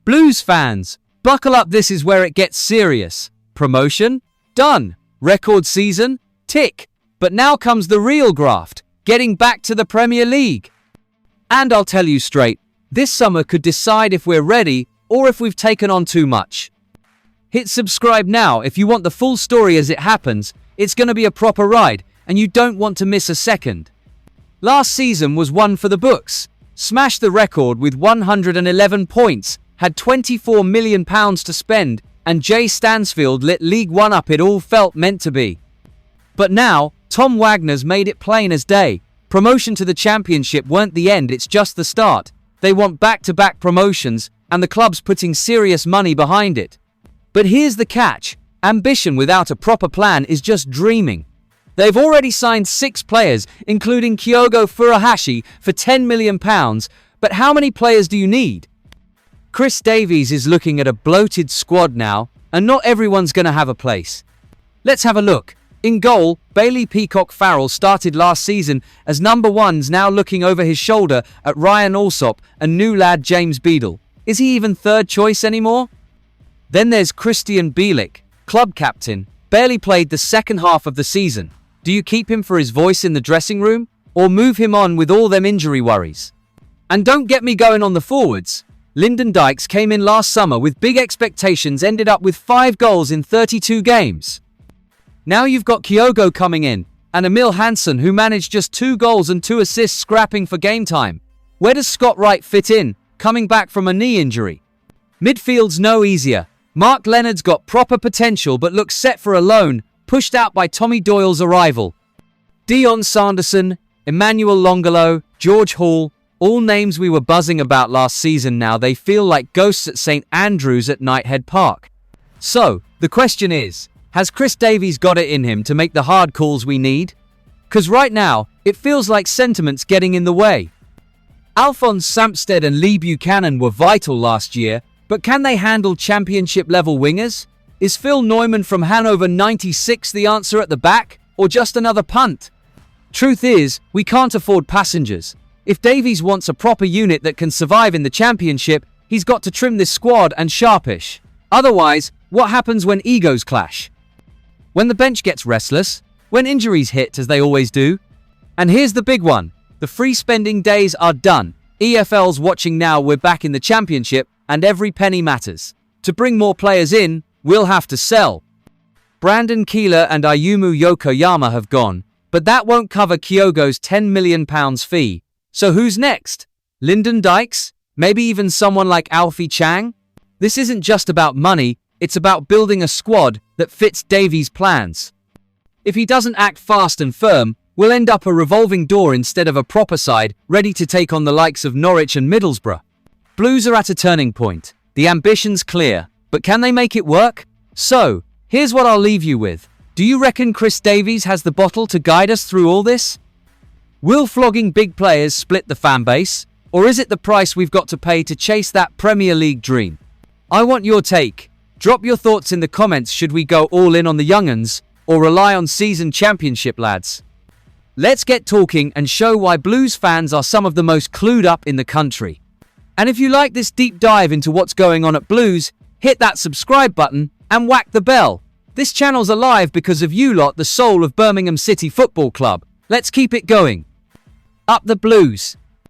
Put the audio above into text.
Blues fans, buckle up, this is where it gets serious. Promotion? Done. Record season? Tick. But now comes the real graft, getting back to the Premier League. And I'll tell you straight, this summer could decide if we're ready or if we've taken on too much. Hit subscribe now if you want the full story as it happens. It's going to be a proper ride, and you don't want to miss a second. Last season was one for the books. Smashed the record with 111 points, had £24 million to spend, and Jay Stansfield lit League One up. It all felt meant to be. But now, Tom Wagner's made it plain as day. Promotion to the Championship weren't the end, it's just the start. They want back-to-back promotions, and the club's putting serious money behind it. But here's the catch. Ambition without a proper plan is just dreaming. They've already signed 6 players, including Kyogo Furuhashi, for £10 million, but how many players do you need? Chris Davies is looking at a bloated squad now, and not everyone's going to have a place. Let's have a look. In goal, Bailey Peacock Farrell started last season as number 1's now looking over his shoulder at Ryan Alsop and new lad James Beadle. Is he even third choice anymore? Then there's Christian Bielik, club captain, barely played the second half of the season. Do you keep him for his voice in the dressing room, or move him on with all them injury worries? And don't get me going on the forwards. Lyndon Dykes came in last summer with big expectations, ended up with 5 goals in 32 games. Now you've got Kyogo coming in, and Emil Hansen, who managed just 2 goals and 2 assists scrapping for game time. Where does Scott Wright fit in, coming back from a knee injury? Midfield's no easier. Mark Leonard's got proper potential but looks set for a loan, pushed out by Tommy Doyle's arrival. Dion Sanderson, Emmanuel Longolo, George Hall, all names we were buzzing about last season. Now they feel like ghosts at St Andrews at Knighthead Park. So, the question is, has Chris Davies got it in him to make the hard calls we need? 'Cause right now, it feels like sentiment's getting in the way. Alphonse Sampstead and Lee Buchanan were vital last year, but can they handle championship-level wingers? Is Phil Neumann from Hanover 96 the answer at the back, or just another punt? Truth is, we can't afford passengers. If Davies wants a proper unit that can survive in the championship, he's got to trim this squad and sharpish. Otherwise, what happens when egos clash? When the bench gets restless? When injuries hit, as they always do? And here's the big one. The free spending days are done. EFL's watching now, we're back in the championship, and every penny matters. To bring more players in, we'll have to sell. Brandon Keeler and Ayumu Yokoyama have gone, but that won't cover Kyogo's £10 million fee. So who's next? Lyndon Dykes? Maybe even someone like Alfie Chang? This isn't just about money, it's about building a squad that fits Davies' plans. If he doesn't act fast and firm, we'll end up a revolving door instead of a proper side ready to take on the likes of Norwich and Middlesbrough. Blues are at a turning point. The ambition's clear, but can they make it work? So, here's what I'll leave you with. Do you reckon Chris Davies has the bottle to guide us through all this? Will flogging big players split the fan base? Or is it the price we've got to pay to chase that Premier League dream? I want your take. Drop your thoughts in the comments. Should we go all in on the young'uns, or rely on seasoned championship lads? Let's get talking and show why Blues fans are some of the most clued up in the country. And if you like this deep dive into what's going on at Blues, hit that subscribe button and whack the bell. This channel's alive because of you lot, the soul of Birmingham City Football Club. Let's keep it going. Up the Blues!